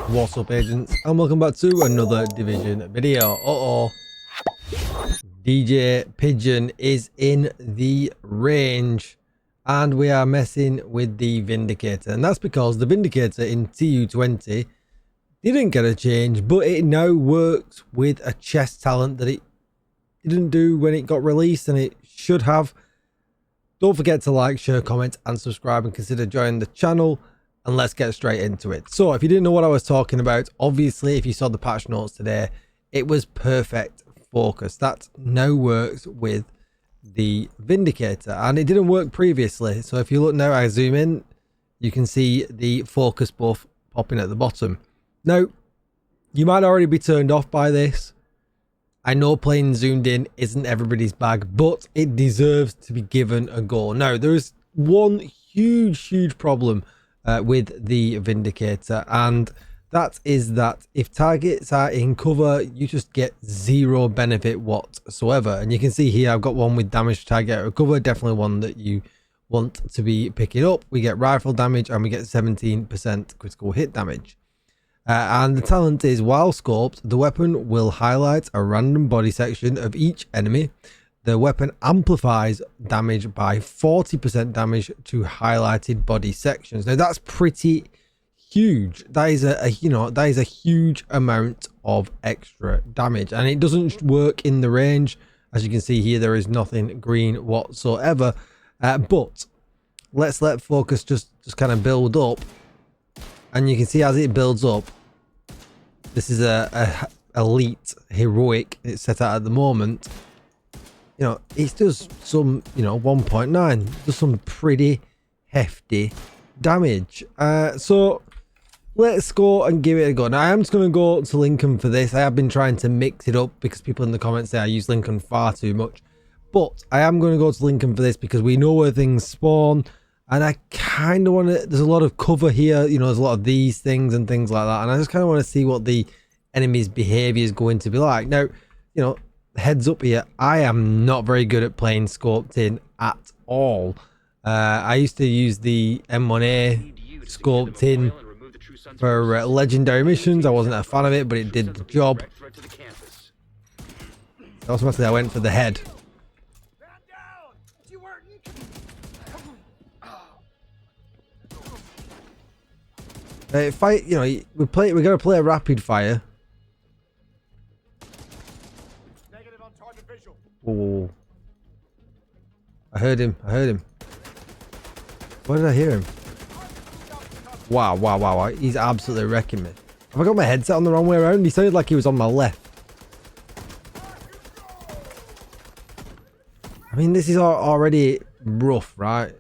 What's up, agents, and welcome back to another Division video. DJ Pigeon is in the range and we are messing with the Vindicator, and that's because the Vindicator in TU20 didn't get a change, but it now works with a chest talent that it didn't do when it got released, and it should have. Don't forget to like, share, comment and subscribe, and consider joining the channel. And let's get straight into it. So if you didn't know what I was talking about, obviously if you saw the patch notes today, it was perfect focus. That now works with the Vindicator, and it didn't work previously. So if you look now, I zoom in, you can see the focus buff popping at the bottom. Now, you might already be turned off by this. I know playing zoomed in isn't everybody's bag, but it deserves to be given a go. Now, there is one huge problem with the Vindicator, and that is that if targets are in cover, you just get zero benefit whatsoever. And you can see here I've got one with damage to target out of cover, definitely one that you want to be picking up. We get rifle damage and we get 17% critical hit damage. And the talent is, while scoped, the weapon will highlight a random body section of each enemy. The weapon amplifies damage by 40% damage to highlighted body sections. Now that's pretty huge. That is a huge amount of extra damage, and it doesn't work in the range. As you can see here, there is nothing green whatsoever. But let's let focus just kind of build up, and you can see as it builds up, this is a elite heroic it's set out at the moment. You know, it does some, 1.9, does some pretty hefty damage. So let's go and give it a go. Now I am just going to go to Lincoln for this. I have been trying to mix it up because people in the comments say I use Lincoln far too much. But I am going to go to Lincoln for this because we know where things spawn. And I kind of want to, there's a lot of cover here, there's a lot of these things and things like that. And I just kind of want to see what the enemy's behavior is going to be like. Now, heads up here, I am not very good at playing scoped in at all. I used to use the M1A scoped in for legendary missions. I wasn't a fan of it, but it did the job. Automatically I went for the head. Fight, we're gonna play a rapid fire. Oh, I heard him. Where did I hear him? Wow. He's absolutely wrecking me. Have I got my headset on the wrong way around? He sounded like he was on my left. I mean, this is already rough, right?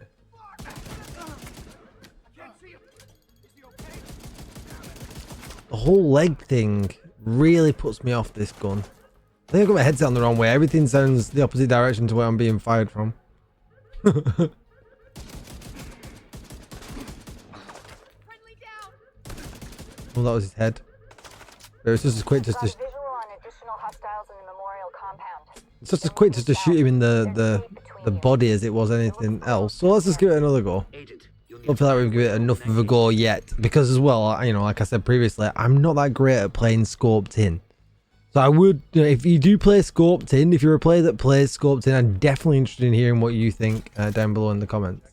The whole leg thing really puts me off this gun. I think I've got my headset on the wrong way. Everything sounds the opposite direction to where I'm being fired from. Oh, that was his head. It was just as quick just to... It's just as quick just to shoot him in the body as it was anything else. So let's just give it another go. Don't feel like we've given it enough of a go yet, because as well, like I said previously, I'm not that great at playing scoped in. So I would, if you do play scoped in, if you're a player that plays scoped in, I'm definitely interested in hearing what you think down below in the comments.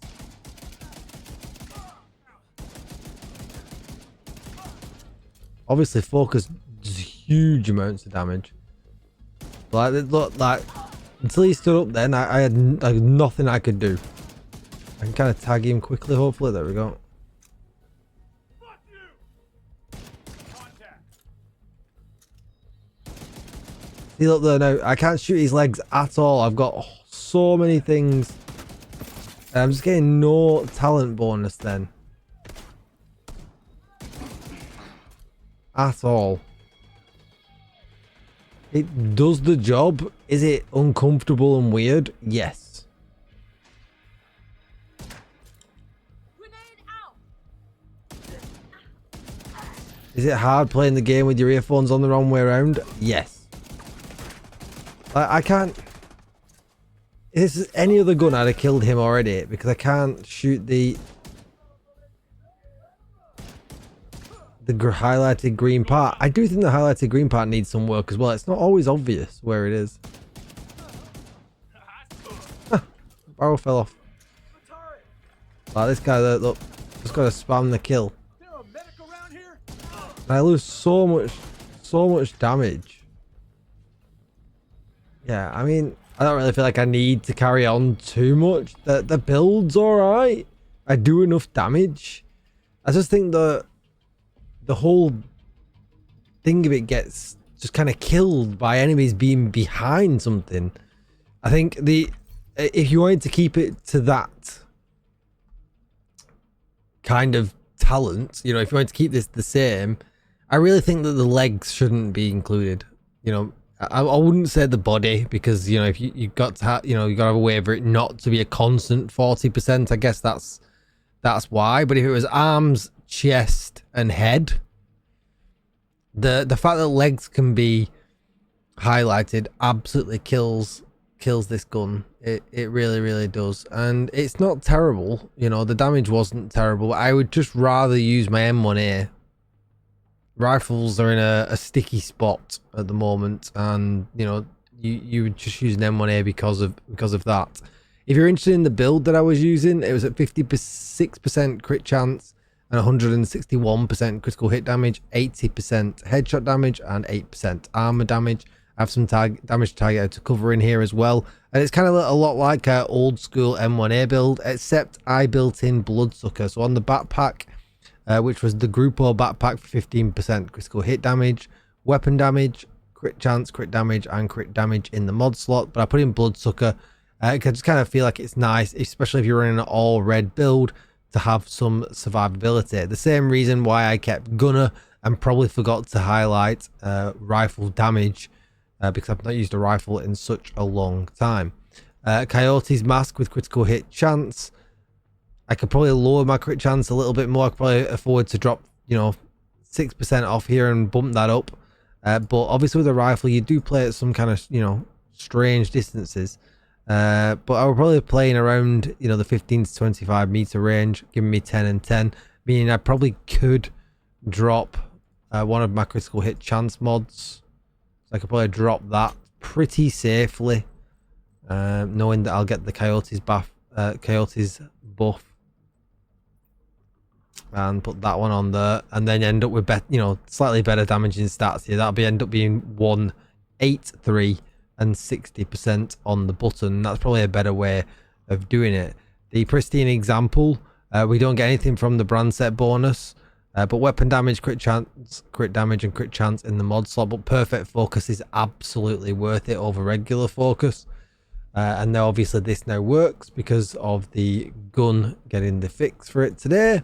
Obviously, focus does huge amounts of damage. Like, look, until he stood up, then I had nothing I could do. I can kind of tag him quickly, hopefully. There we go. See, look there now. I can't shoot his legs at all. I've got so many things. I'm just getting no talent bonus then. At all. It does the job. Is it uncomfortable and weird? Yes. Is it hard playing the game with your earphones on the wrong way around? Yes. I can't... If this is any other gun, I'd have killed him already, because I can't shoot the the highlighted green part. I do think the highlighted green part needs some work as well. It's not always obvious where it is. Barrel fell off. Like this guy there, look, just gotta spam the kill. I lose so much damage. Yeah, I mean, I don't really feel like I need to carry on too much. The build's alright. I do enough damage. I just think the whole thing of it gets just kind of killed by enemies being behind something. I think if you wanted to keep it to that kind of talent, you know, if you wanted to keep this the same, I really think that the legs shouldn't be included. You know, I wouldn't say the body, because, you know, if you got to have, you know, you got to have a way for it not to be a constant 40%. I guess that's why. But if it was arms, chest, and head, the fact that legs can be highlighted absolutely kills this gun. It really does. And it's not terrible, you know, the damage wasn't terrible. I would just rather use my M1A. Rifles are in a sticky spot at the moment, and you know, you would just use an M1A because of that. If you're interested in the build that I was using, it was at 56% crit chance and 161% critical hit damage, 80% headshot damage, and 8% armor damage. I have some damage target to cover in here as well, and it's kind of a lot like our old school M1A build, except I built in Bloodsucker. So on the backpack, which was the Grupo backpack for 15% critical hit damage, weapon damage, crit chance, crit damage, and crit damage in the mod slot. But I put in Bloodsucker. I just kind of feel like it's nice, especially if you're running an all red build, to have some survivability. The same reason why I kept Gunner and probably forgot to highlight rifle damage, because I've not used a rifle in such a long time. Coyote's mask with critical hit chance. I could probably lower my crit chance a little bit more. I could probably afford to drop, you know, 6% off here and bump that up. But obviously with a rifle, you do play at some kind of, you know, strange distances. But I was probably playing around, you know, the 15 to 25 meter range, giving me 10 and 10, meaning I probably could drop one of my critical hit chance mods. So I could probably drop that pretty safely, knowing that I'll get the Coyote's buff, and put that one on there, and then end up with slightly better damaging stats here. That'll end up being 1, 8, 3, and 60% on the button. That's probably a better way of doing it. The pristine example, we don't get anything from the brand set bonus, but weapon damage, crit chance, crit damage, and crit chance in the mod slot. But perfect focus is absolutely worth it over regular focus. And now obviously this now works because of the gun getting the fix for it today.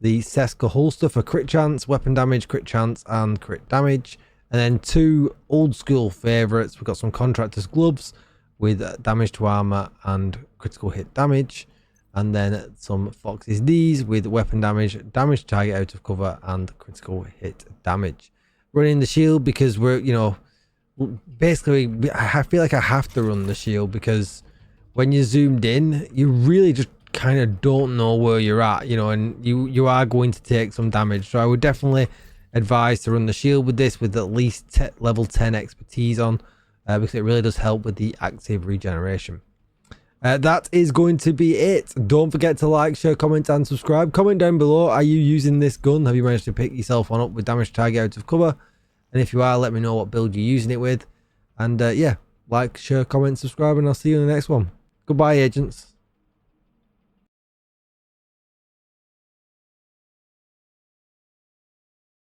The Seska holster for crit chance, weapon damage, crit chance, and crit damage. And then two old school favorites. We've got some Contractor's gloves with damage to armor and critical hit damage. And then some Fox's D's with weapon damage, damage target out of cover, and critical hit damage. Running the shield because we're, you know, basically I feel like I have to run the shield because when you're zoomed in, you really just kind of don't know where you're at, you know, and you are going to take some damage. So I would definitely advise to run the shield with this, with at least level 10 expertise on, because it really does help with the active regeneration. That is going to be it. Don't forget to like, share, comment, and subscribe. Comment down below, are you using this gun? Have you managed to pick yourself one up with damage target out of cover? And if you are, let me know what build you're using it with. And yeah, like, share, comment, subscribe, and I'll see you in the next one. Goodbye, agents.